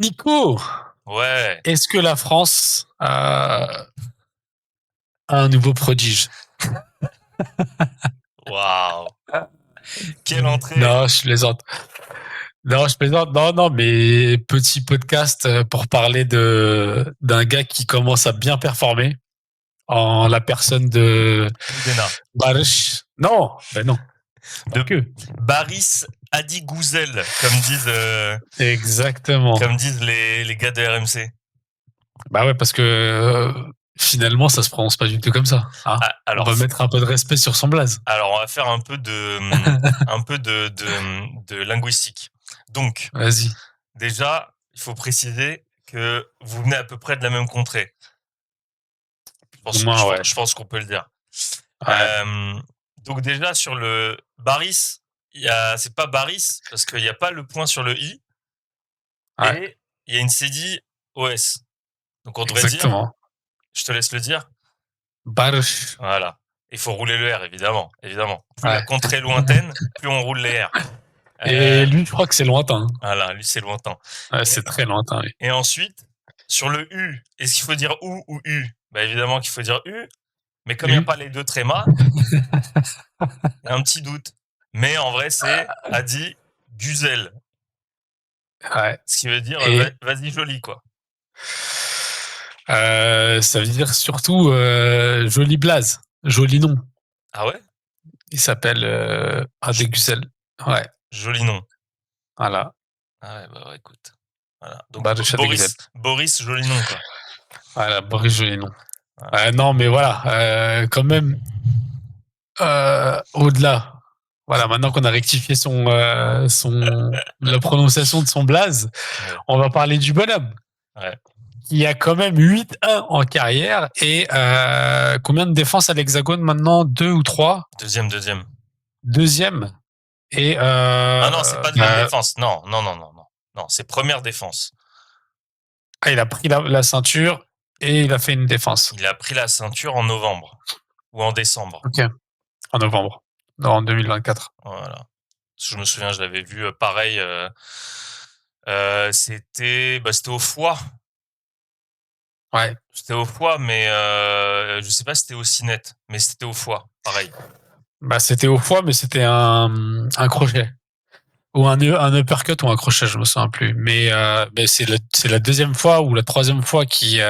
Nico, Ouais. est-ce que la France a un nouveau prodige? Waouh. Quelle entrée. Non, je plaisante. Non, je plaisante. Non, non, mais petit podcast pour parler d'un gars qui commence à bien performer en la personne de Boudena. Barış. Non, ben non. Pas De que. Baris Adi Gouzel, Exactement. comme disent les gars de RMC. Bah ouais, parce que finalement, ça se prononce pas du tout comme ça. Hein, Ah, on va mettre un peu de respect sur son blaze. alors on va faire un peu de linguistique. Donc, Vas-y. déjà, il faut préciser que vous venez à peu près de la même contrée. Au moins, ouais. Je pense qu'on peut le dire. Ouais. Donc déjà sur le Baris, c'est pas Baris parce qu'il n'y a pas le point sur le i Ouais. et il y a une cédille os. Donc on devrait dire, Exactement. je te laisse le dire. Barış. Voilà. Il faut rouler le R évidemment, évidemment. Plus la Ouais. contrée est lointaine, plus on roule les R. Et lui, je crois que c'est lointain. Voilà, lui c'est lointain. Ouais, Et, c'est très lointain, oui. et ensuite sur le U, est-ce qu'il faut dire ou U? Bah évidemment qu'il faut dire U, mais comme il n'y a pas les deux trémas, il y a un petit doute. Mais en vrai c'est Adi Güzel. Ouais. Ce qui veut dire Et vas-y joli quoi. ça veut dire surtout joli blaze, joli nom. Ah ouais? Il s'appelle Adegusel. Ouais, Joli nom. voilà. Ah ouais, bah ouais, écoute. Voilà. Donc Barış Adegusel. Boris, joli nom quoi. Voilà, Boris joli nom. Voilà. Non, mais voilà, quand même, au-delà. Voilà, maintenant qu'on a rectifié la prononciation de son blaze, Ouais. on va parler du bonhomme. Ouais. Il a quand même 8-1 en carrière et combien de défenses à l'hexagone maintenant? 2 ou 3? Deuxième. Deuxième. Et Ah non, c'est pas deuxième défense. Non. Non, c'est première défense. il a pris la ceinture et il a fait une défense. Il a pris la ceinture en novembre ou en décembre. Ok. En novembre. Non, en 2024. Voilà. Je me souviens, je l'avais vu pareil. C'était au foie. Ouais. C'était au foie, mais je sais pas si c'était aussi net, mais c'était au foie, pareil. Bah, c'était au foie, mais c'était un crochet. Ou un uppercut ou un crochet, je me souviens plus. Mais c'est la deuxième fois ou la troisième fois Qui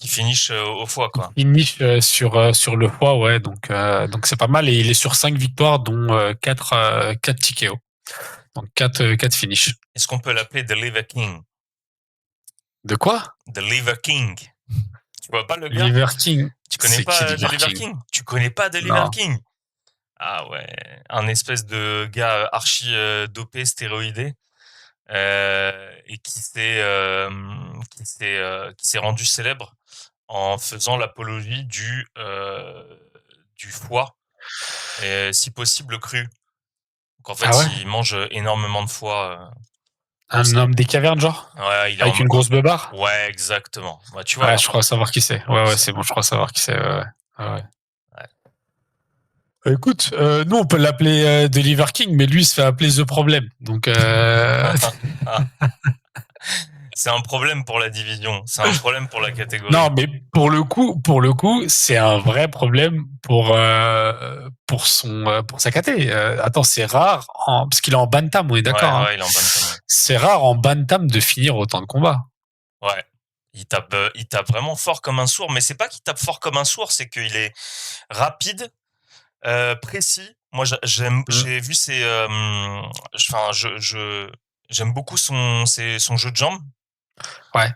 finish au foie, quoi. il niche sur le foie, ouais. Donc c'est pas mal. Et il est sur 5 victoires, dont 4 TKO. Donc 4 finishes. Est-ce qu'on peut l'appeler The Liver King? De quoi? The Liver King. Tu vois pas le gars? Liver King. Tu connais C'est qui pas The Liver Liver King? King? Tu connais pas The Liver Non. King? Ah ouais, un espèce de gars archi dopé, stéroïdé, et qui s'est rendu célèbre en faisant l'apologie du foie, et si possible cru. Donc en fait, Ah ouais? il mange énormément de foie. Un homme des cavernes, genre? Ouais, il est Avec une grosse beubare? Ouais, exactement. Bah, tu vois Ouais, alors. je crois savoir qui c'est. Ouais, C'est- c'est bon, je crois savoir qui c'est. Ouais. Ouais. ouais. Écoute, nous on peut l'appeler Deliver King, mais lui il se fait appeler The Problem. Donc C'est un problème pour la division. C'est un problème pour la catégorie. non, mais pour le coup, c'est un vrai problème pour sa caté. Attends, c'est rare parce qu'il est en bantam, on est d'accord. Hein. Ouais, il est en bantam. C'est rare en bantam de finir autant de combats. Ouais. Il tape vraiment fort comme un sourd, mais c'est pas qu'il tape fort comme un sourd, c'est qu'il est rapide, précis. Moi, j'ai vu j'aime beaucoup son jeu de jambes. Ouais.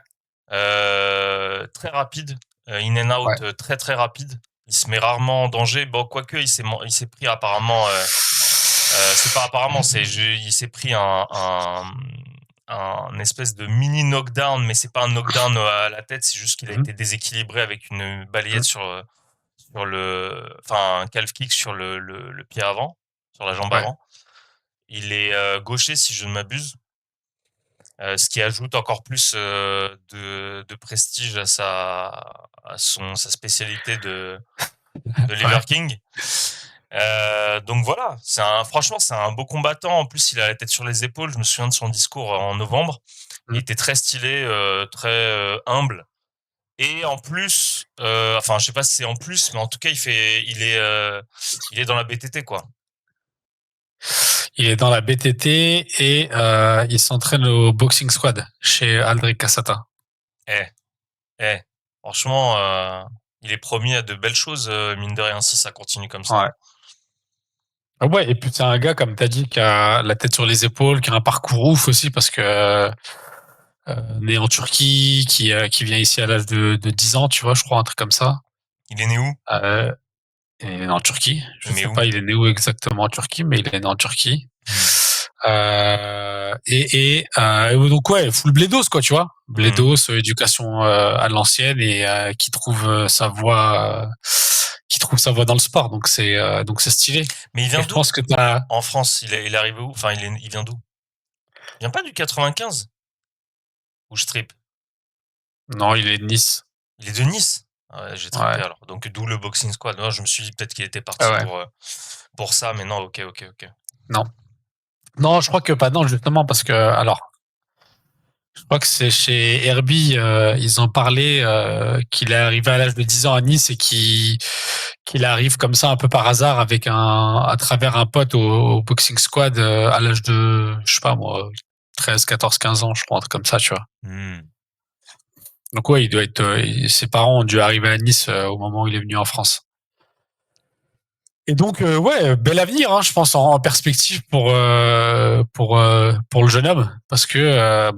Très rapide, in and out, Ouais. très très rapide. Il se met rarement en danger. Bon, quoique il s'est pris apparemment. C'est pas apparemment, il s'est pris un espèce de mini knockdown, mais c'est pas un knockdown à la tête, c'est juste qu'il a été déséquilibré avec une balayette enfin un calf kick sur le pied avant, sur la jambe Ouais. avant. Il est gaucher si je ne m'abuse. Ce qui ajoute encore plus de prestige à sa spécialité de Liver King. Donc voilà, franchement c'est un beau combattant. En plus il a la tête sur les épaules. Je me souviens de son discours en novembre. Il était très stylé, très humble. Et en plus, enfin, je sais pas si c'est en plus, mais en tout cas, il est dans la BTT, quoi. Il est dans la BTT et il s'entraîne au Boxing Squad chez Aldric Cassata. Eh, eh, franchement, il est promis à de belles choses, mine de rien, si ça continue comme ça. Ouais. Ah ouais, et puis c'est un gars, comme tu as dit, qui a la tête sur les épaules, qui a un parcours ouf aussi parce que né en Turquie, qui vient ici à l'âge de 10 ans, tu vois, je crois, un truc comme ça. Il est né où? Et en Turquie. Je Mais sais où? pas, il est né où exactement en Turquie, mais il est né en Turquie. Donc ouais, full blédos quoi, tu vois, blédos, éducation à l'ancienne et qui trouve sa voie, dans le sport. Donc c'est stylé. Mais il Et vient je d'où? pense que t'as. En France, il est arrivé où? Enfin, il vient d'où? Il vient pas du 95? Ou je trippe? Non, il est de Nice. Il est de Nice? Ah ouais, j'ai trippé Ouais. alors. Donc d'où le Boxing Squad. Non, je me suis dit peut-être qu'il était Ah parti ouais. pour ça, mais non, ok, ok, ok. Non. Non, je crois que pas. Non, justement parce que alors, je crois que c'est chez Herbie, ils en parlaient qu'il est arrivé à l'âge de 10 ans à Nice et qu'il arrive comme ça un peu par hasard avec à travers un pote au Boxing Squad à l'âge de, je sais pas moi, 13, 14, 15 ans, je crois, un truc comme ça, tu vois. Donc ouais, il doit être, ses parents ont dû arriver à Nice au moment où il est venu en France. Et donc ouais, bel avenir, hein, je pense en perspective pour le jeune homme, parce que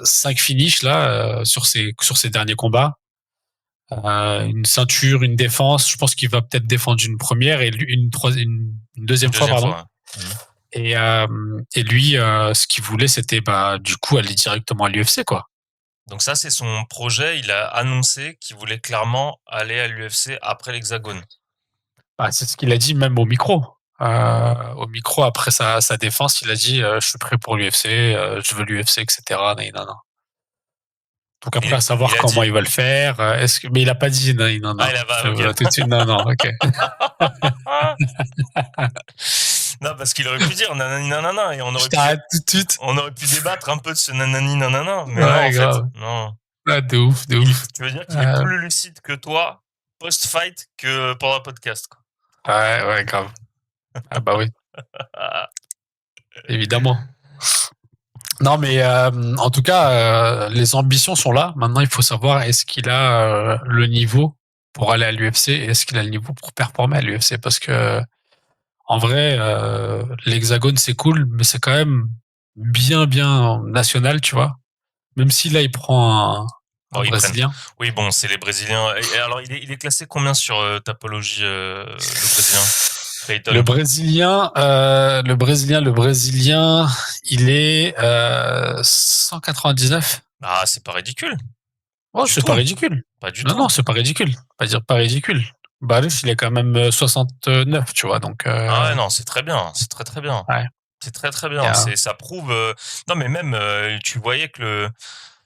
5 finishes là sur ses derniers combats, une ceinture, une défense. Je pense qu'il va peut-être défendre une première et une Une deuxième fois, deuxième pardon. fois. Et lui, ce qu'il voulait, c'était du coup aller directement à l'UFC, quoi. Donc ça, c'est son projet. Il a annoncé qu'il voulait clairement aller à l'UFC après l'Hexagone. C'est ce qu'il a dit même au micro. Au micro après sa défense, il a dit je suis prêt pour l'UFC, je veux l'UFC, etc. Non, non. Donc après à savoir il a comment dit? il va le faire. Mais il a pas dit non, non, non. Ah, il a pas, Je ok. tout de suite non, non. Ok. Non, parce qu'il aurait pu dire nanani nanana et Je t'arrête tout de suite. on aurait pu débattre un peu de ce nanani nanana, mais non, Ouais, en fait, grave. non. Ah, de ouf, de ouf. Tu veux dire qu'il est plus lucide que toi post-fight que pendant le podcast, quoi. Ouais, ouais, grave. Ah bah oui, évidemment. Non, mais en tout cas, les ambitions sont là. Maintenant, il faut savoir est-ce qu'il a le niveau pour aller à l'UFC et est-ce qu'il a le niveau pour performer à l'UFC parce que en vrai, l'Hexagone c'est cool, mais c'est quand même bien national, tu vois. Même si là il prend un Bon, ils prennent. Brésilien. Oui, bon, c'est les Brésiliens. Et alors, il est classé combien sur Tapologie, le Brésilien? Clayton. Le Brésilien, il est 199. Ah, c'est pas ridicule. Oh, Du c'est pas tout. ridicule. Pas du Non, tout. non, c'est pas ridicule. Pas dire pas ridicule. Barış, il est quand même 69, tu vois, donc. Ah ouais, non, c'est très bien. C'est très, très bien. Ouais. C'est très, très bien. Ça prouve. Non, mais même, tu voyais que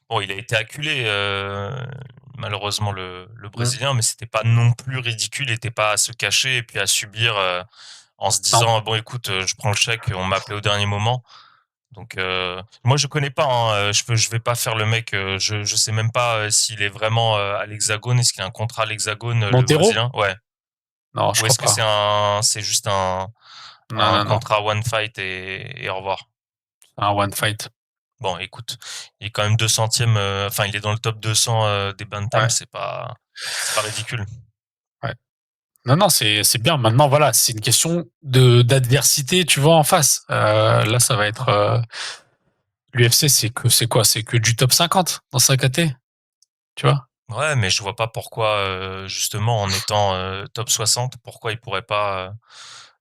bon, il a été acculé, malheureusement, le Brésilien, mais c'était pas non plus ridicule. Il était pas à se cacher et puis à subir en se Non. disant bon, écoute, je prends le chèque, on m'a appelé au dernier moment. Donc moi je connais pas, hein, je vais pas faire le mec, je sais même pas s'il est vraiment à l'Hexagone, est-ce qu'il a un contrat à l'Hexagone, le Montero? Brésilien? Ouais. Non, je Ou crois est-ce que pas. c'est juste Non, un non, non. contrat one fight et au revoir. Un one fight. Bon, écoute, il est quand même 200e, enfin il est dans le top 200 des bantam, Ouais. c'est pas ridicule. Ouais. Non, non, c'est bien. Maintenant, voilà, c'est une question d'adversité, tu vois, en face. Là, ça va être l'UFC, c'est quoi? C'est que du top 50 dans sa KT, tu vois? Ouais, mais je vois pas pourquoi justement en étant top 60, pourquoi il pourrait pas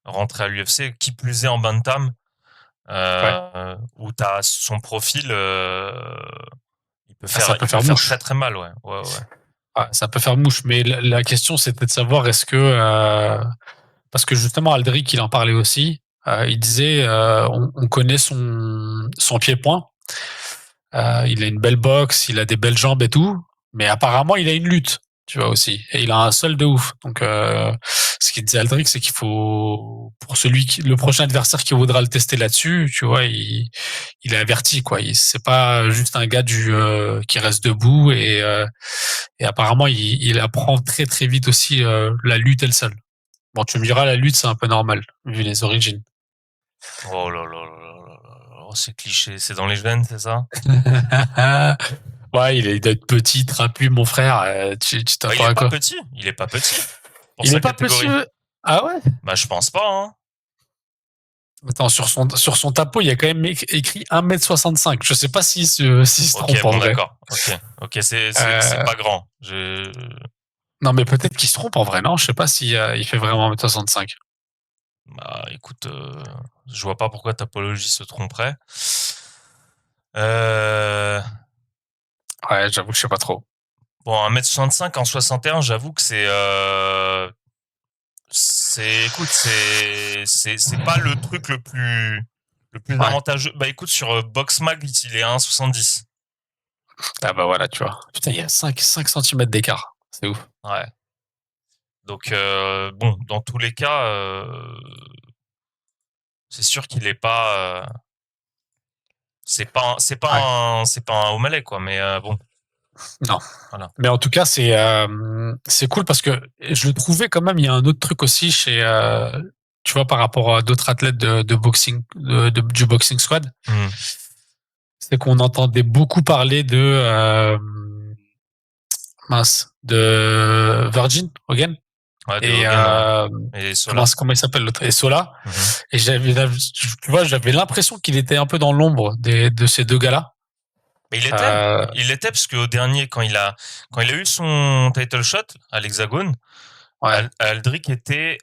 rentrer à l'UFC, qui plus est en bantam. Ouais. Où tu as son profil, Ça peut il peut faire faire mouche. très très mal, ouais. Ouais, ouais. Ouais, ça peut faire mouche, mais la question c'était de savoir est-ce que parce que justement Aldric il en parlait aussi, il disait on connaît son pied-point, il a une belle boxe, il a des belles jambes et tout, mais apparemment il a une lutte, tu vois aussi, et il a un sol de ouf, donc ce qu'il disait Aldric, c'est qu'il faut, pour le prochain adversaire qui voudra le tester là-dessus, tu vois, il est averti, quoi. C'est pas juste un gars qui reste debout et apparemment, il apprend très, très vite aussi, la lutte et le sol. Bon, tu me diras, la lutte, c'est un peu normal, vu les origines. Oh là là là là là là, oh, c'est cliché, c'est dans les gènes, c'est ça? Ouais, il doit être petit, trapu, mon frère. Tu Bah, t'attends à quoi? il est pas petit pour Il sa est pas petit. catégorie. Ah ouais? Bah, je pense pas, hein. Attends, sur son tapeau, il y a quand même écrit 1m65. Je sais pas s'il se Ok, trompe en bon, vrai. d'accord. Ok, c'est Euh, pas grand. non, mais peut-être qu'il se trompe en vrai, non? Je sais pas si il fait vraiment 1m65. Bah, écoute, je vois pas pourquoi Tapologie se tromperait. Euh, Ouais, j'avoue que je sais pas trop. bon, 1m65 en 61, j'avoue que écoute, c'est pas le truc le plus Ouais. avantageux. Bah, écoute, sur Boxmag, il est à 1,70. Ah bah voilà, tu vois. Putain, il y a 5 centimètres d'écart. C'est ouf. Ouais. Donc, bon, dans tous les cas, c'est sûr qu'il est pas, Ouais. c'est pas un O'Malley, quoi, mais bon, Non. voilà. Mais en tout cas, c'est cool parce que je le trouvais quand même. Il y a un autre truc aussi chez, tu vois, par rapport à d'autres athlètes de boxing, du boxing squad, Mmh. c'est qu'on entendait beaucoup parler de Virgin Hogan Ouais, de et Hogan, ouais. Et Sola. comment il s'appelle l'autre, et Sola. Mmh. Et tu vois, j'avais l'impression qu'il était un peu dans l'ombre de ces deux gars-là. Mais Euh, il l'était parce qu'au dernier, quand il a eu son title shot à l'Hexagone, ouais. Aldric était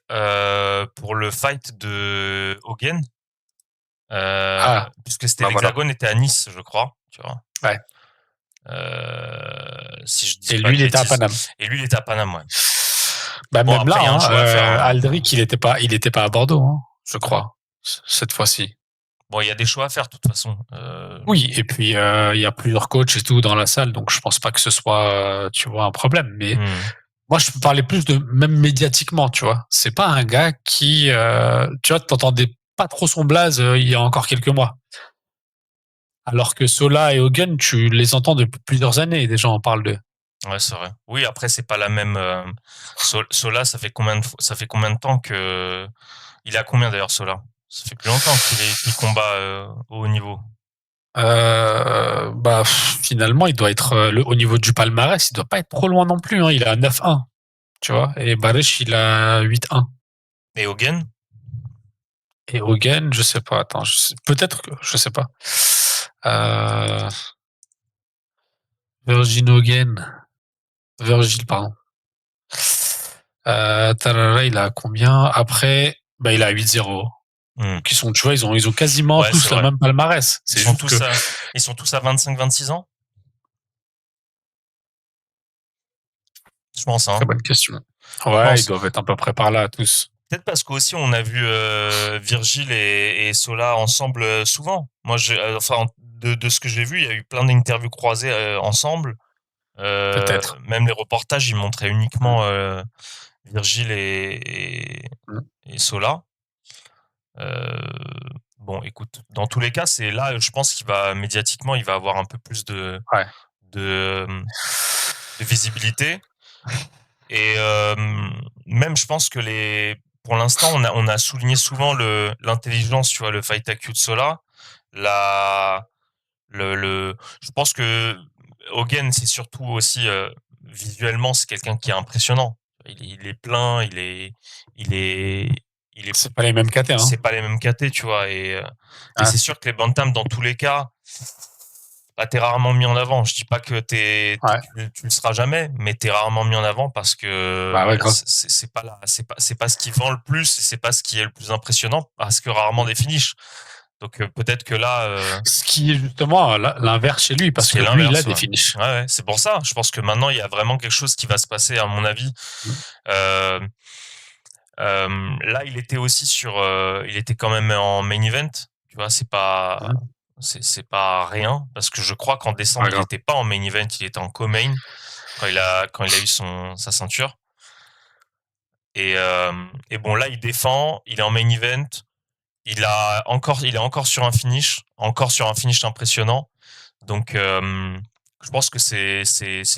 pour le fight de Hogan, Ah, puisque c'était bah voilà. l'Hexagone était à Nice, je crois, tu vois. Ouais. Si je dis Et pas lui, de il était à bêtises. Paname. Et lui, il était à Paname, ouais. Bah Bon, même là, après, il y a un hein, choix à faire, hein. Aldric, il était pas à Bordeaux, hein, je crois, cette fois-ci. Bon, il y a des choix à faire, de toute façon. Oui, et puis il y a plusieurs coachs et tout dans la salle, donc je pense pas que ce soit, tu vois, un problème. Mais Hmm. moi, je parlais plus de même médiatiquement, tu vois. C'est pas un gars qui, tu vois, t'entendais pas trop son blaze il y a encore quelques mois. Alors que Sola et Hogan, tu les entends depuis plusieurs années, et des gens en parlent d'eux. Ouais, c'est vrai. Oui, après, c'est pas la même. Sola, ça fait combien de temps que. Il a combien d'ailleurs, Sola? Ça fait plus longtemps qu'il combat au haut niveau. Bah finalement, il doit être au niveau du palmarès, il doit pas être trop loin non plus. Hein. Il a 9-1, tu vois, et Barish, il a 8-1. Et Hogan? Et Hogan, je sais pas. Attends, peut-être que je sais pas. Euh, Virgin Hogan, Virgil, pardon. Tarara, il a combien? Après, bah il a 8-0. Hmm. Qui sont, tu vois, ils ont quasiment Ouais, c'est tous le vrai. même palmarès. C'est juste que Ils sont tous à 25-26 ans? Je pense, très hein. bonne question. Je Ouais, ils pense. doivent être à peu près par là tous. Peut-être parce qu'aussi on a vu Virgile et Sola ensemble souvent. Moi, enfin, de ce que j'ai vu, il y a eu plein d'interviews croisées ensemble. Peut-être. Même les reportages, ils montraient Mm. uniquement Virgile Mm. et Sola. Euh, bon, écoute, dans tous les cas, c'est là, je pense qu'il va médiatiquement, il va avoir un peu plus Ouais. de, de visibilité. Et même, je pense que pour l'instant, on a souligné souvent l'intelligence, tu vois, le fight IQ de Sola. La, je pense que Hogan, c'est surtout aussi visuellement, c'est quelqu'un qui est impressionnant. Il est plein, il est, il est, C'est pas les mêmes KT, hein. c'est pas les mêmes KT, tu vois. Et Ouais. c'est sûr que les bantams, dans tous les cas, bah, t'es rarement mis en avant. Je dis pas que Ouais. tu le seras jamais, mais t'es rarement mis en avant parce que Bah ouais, bah, grave. c'est pas ce qui vend le plus, et c'est pas ce qui est le plus impressionnant parce que rarement des finishes. Donc peut-être que là, Ce qui est justement l'inverse chez lui, ce parce qui que est lui, il a l'inverse, des ouais. finishes. Ouais, ouais, c'est pour ça. Je pense que maintenant il y a vraiment quelque chose qui va se passer, à mon avis. Mm. Euh, Là, il était quand même en main event. Tu vois, Mm. c'est pas rien parce que je crois qu'en décembre Ouais, il grave. était pas en main event, il était en co-main quand il a eu sa ceinture. Et bon, là, il défend, il est en main event, il est encore sur un finish impressionnant. Donc, je pense que c'est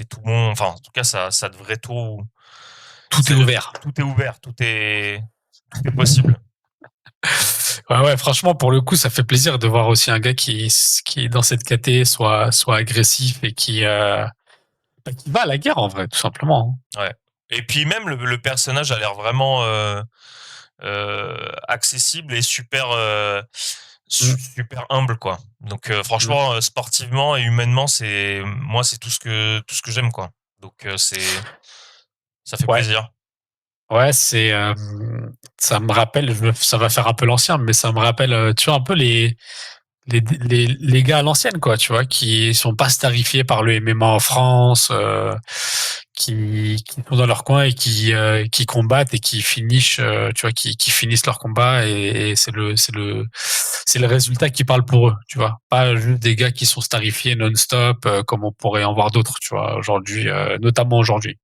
tout bon. Enfin, en tout cas, ça devrait tout. Tout est ouvert. Tout est ouvert, tout est possible. Ouais, franchement, pour le coup, ça fait plaisir de voir aussi un gars qui est dans cette caté soit agressif et qui va à la guerre en vrai, tout simplement. Ouais. Et puis même le personnage a l'air vraiment accessible et super super humble quoi. Donc franchement sportivement et humainement c'est tout ce que j'aime quoi. Donc ça fait Ouais. plaisir. Ouais, ça me rappelle, ça va faire un peu l'ancien, mais ça me rappelle, tu vois, un peu les gars à l'ancienne, quoi, tu vois, qui sont pas starifiés par le MMA en France, qui sont dans leur coin et qui combattent et qui finissent, tu vois, qui finissent leur combat et c'est le résultat qui parle pour eux, tu vois. Pas juste des gars qui sont starifiés non-stop, comme on pourrait en voir d'autres, tu vois, aujourd'hui, notamment aujourd'hui.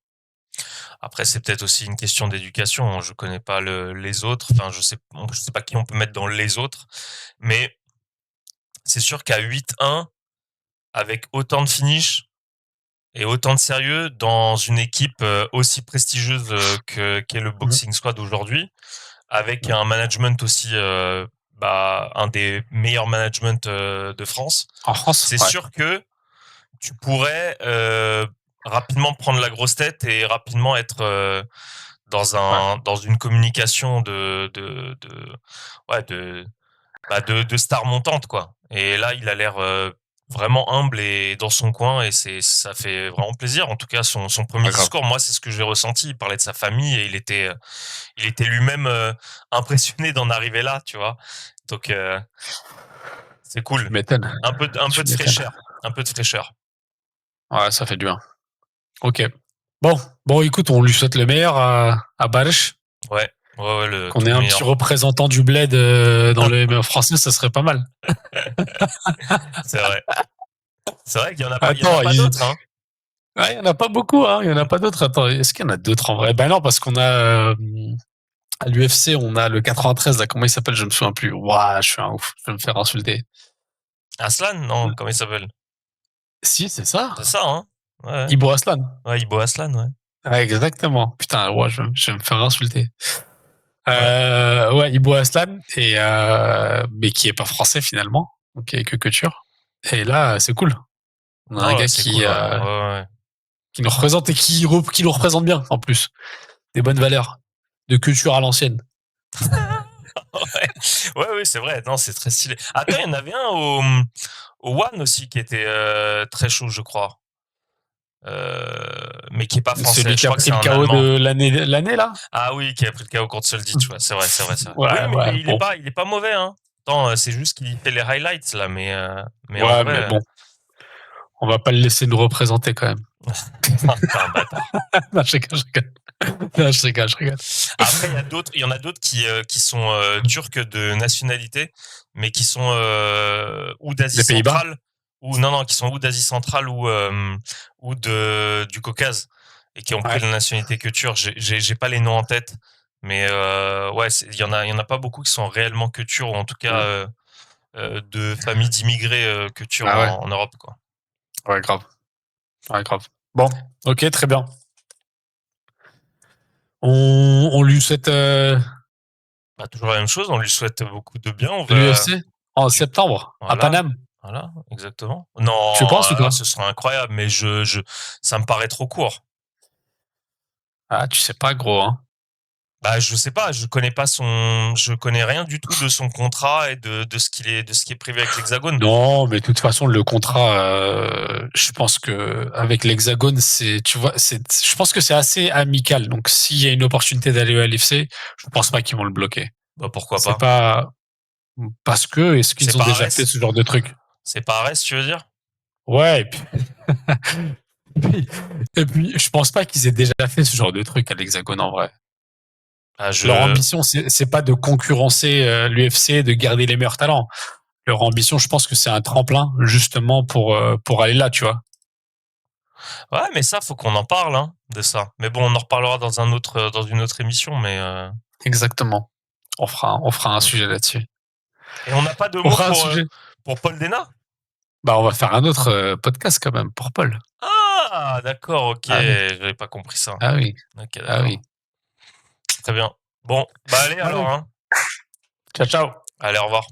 Après c'est peut-être aussi une question d'éducation. Je connais pas les autres. Enfin je sais pas qui on peut mettre dans les autres, mais c'est sûr qu'à 8-1 avec autant de finish et autant de sérieux dans une équipe aussi prestigieuse qu'est le Mmh. Boxing Squad aujourd'hui, avec Mmh. un management aussi un des meilleurs managements de France, En France? c'est Ouais, sûr que tu pourrais rapidement prendre la grosse tête et rapidement être ouais. dans une communication ouais de star montante quoi. Et là il a l'air vraiment humble et dans son coin et ça fait vraiment plaisir. En tout cas son premier Pas grave. discours, moi c'est ce que j'ai ressenti. Il parlait de sa famille et il était lui-même impressionné d'en arriver là, tu vois. Donc c'est Tu cool. m'étonnes. Un peu Tu de m'étonnes. fraîcheur, un peu de fraîcheur. Ouais, ça fait du bien. Ok. Bon, bon, écoute, on lui souhaite le meilleur à Barış. Ouais, ouais, ouais, Qu'on tout ait le un petit meilleur. représentant du bled dans le MMA français, ça serait pas mal. C'est vrai. C'est vrai il y en a Attends, pas d'autres, hein. ouais, il y en a pas beaucoup, hein. Il y en a pas d'autres. Attends, est-ce qu'il y en a d'autres en vrai? Ben non, parce qu'on a à l'UFC, on a le 93 là. Comment il s'appelle? Je me souviens plus. Ouah, je suis un ouf. Je vais me faire insulter. Aslan, non, comment il s'appelle? Si, c'est ça. C'est ça, hein. Ouais, Ibo Aslan. ouais, Ibo Aslan, ouais. Ouais, exactement. Putain, ouais, je vais me faire insulter. Ouais. Ouais, Ibo Aslan mais qui est pas français finalement, donc qui est que culture. Et là, c'est cool. On a un Non, là, gars c'est cool, ouais. Ouais, ouais. qui nous représente et qui nous représente bien en plus. Des bonnes valeurs de culture à l'ancienne. Ouais, ouais, ouais, c'est vrai. Non, c'est très stylé. Attends, il y en avait un au One aussi qui était très chaud, je crois. Mais qui est pas français. Celui Je qui a crois que pris c'est le un KO Allemand. de l'année là. Ah oui, qui a pris le KO contre Soldic. Ouais, c'est vrai, c'est vrai, c'est vrai. Oui, Ouais, mais ouais, bon. il est pas mauvais, hein. Attends, c'est juste qu'il fait les highlights là, mais en Ouais, mais vrai, bon, on va pas le laisser nous représenter quand même. t'es un bâtard. Non, je rigole. Non, je rigole. Après, il y en a d'autres qui sont turcs de nationalité, mais qui sont ou d'Asie Les Pays-Bas. centrale, ou non, non, qui sont ou d'Asie centrale ou du Caucase, et qui ont pris Ouais. la nationalité que turque. J'ai pas les noms en tête, mais ouais, il y en a pas beaucoup qui sont réellement que turcs, ou en tout cas Mm. de familles d'immigrés que turcs Ah ouais. en Europe, quoi. Ouais, grave. Ouais, grave. Bon, ok, très bien. On lui souhaite Bah, toujours la même chose. On lui souhaite beaucoup de bien. On va, l'UFC en du septembre à Voilà, Paname. voilà, exactement. Non, Tu penses ou là, pas? ce serait incroyable, mais ça me paraît trop court. Ah, tu sais pas, gros, hein. Bah, je sais pas, je connais rien du tout de son contrat et de ce qui est prévu avec l'Hexagone. Non, mais de toute façon, le contrat, je pense que avec l'Hexagone, tu vois, je pense que c'est assez amical. Donc, s'il y a une opportunité d'aller à l'UFC, je pense pas qu'ils vont le bloquer. Bah, pourquoi C'est pas? pas parce que est-ce C'est qu'ils ont pas déjà fait Arès? ce genre de truc? C'est pas Arès, tu veux dire? Ouais, et puis, je pense pas qu'ils aient déjà fait ce genre de truc à l'Hexagone en vrai. Ah, Leur ambition, c'est pas de concurrencer l'UFC, de garder les meilleurs talents. Leur ambition, je pense que c'est un tremplin justement pour aller là, tu vois. Ouais, mais ça, faut qu'on en parle, hein, de ça. Mais bon, on en reparlera dans une autre émission, mais Exactement. On fera un mmh. sujet là-dessus. Et on n'a pas de On mots fera un sujet. pour Paul Dena? Bah, on va faire un autre, podcast quand même pour Paul. Ah! D'accord, OK, Ah oui, j'avais pas compris ça. ah oui, OK, ah d'accord. oui. Très bien. Bon, bah, allez alors, Allez, hein. ciao, ciao. Allez, au revoir.